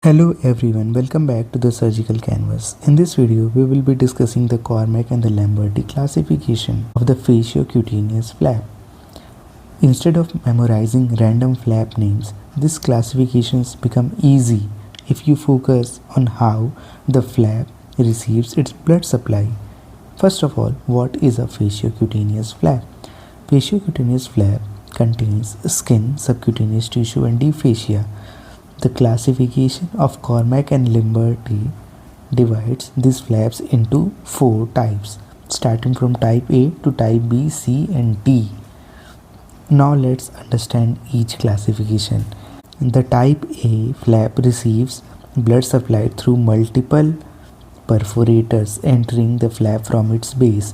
Hello everyone, welcome back to the surgical canvas. In this video, we will be discussing the Cormack and the Lamberty classification of the fasciocutaneous flap. Instead of memorizing random flap names, these classifications become easy if you focus on how the flap receives its blood supply. First of all, what is a fasciocutaneous flap? Fasciocutaneous flap contains skin, subcutaneous tissue and deep fascia. The classification of Cormack and Lamberty divides these flaps into 4 types, starting from type A to type B, C and D. Now let's understand each classification. The type A flap receives blood supply through multiple perforators entering the flap from its base.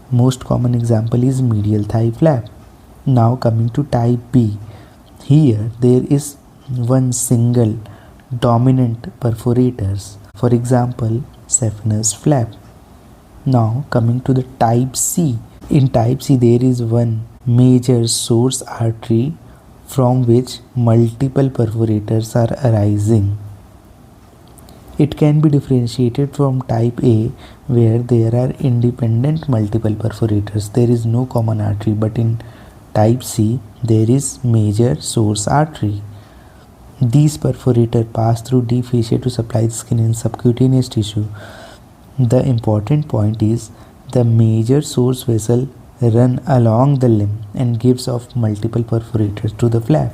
Most common example is medial thigh flap. Now coming to type B. Here there is one single dominant perforators, for example saphenous flap. Now coming to the type C. In type C there is one major source artery from which multiple perforators are arising. It can be differentiated from type A where there are independent multiple perforators. There is no common artery, but in type C there is major source artery. These perforators pass through deep fascia to supply the skin and subcutaneous tissue. The important point is the major source vessel run along the limb and gives off multiple perforators to the flap.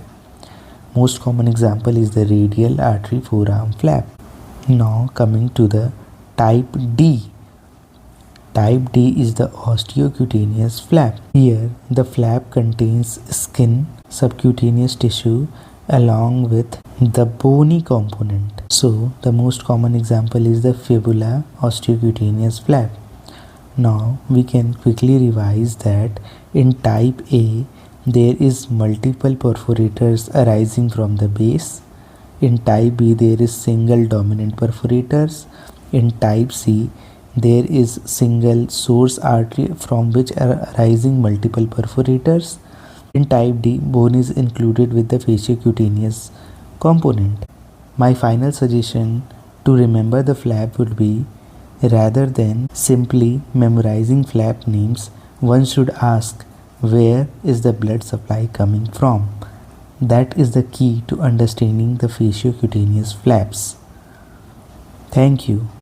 Most common example is the radial artery forearm flap. Now coming to the type D. Type D is the osteocutaneous flap. Here the flap contains skin, subcutaneous tissue along with the bony component. So the most common example is the fibula osteocutaneous flap. Now we can quickly revise that in type A there is multiple perforators arising from the base. In type B there is single dominant perforators. In type C there is single source artery from which are arising multiple perforators. In type D, bone is included with the fasciocutaneous component. My final suggestion to remember the flap would be, rather than simply memorizing flap names, one should ask where is the blood supply coming from. That is the key to understanding the fasciocutaneous flaps. Thank you.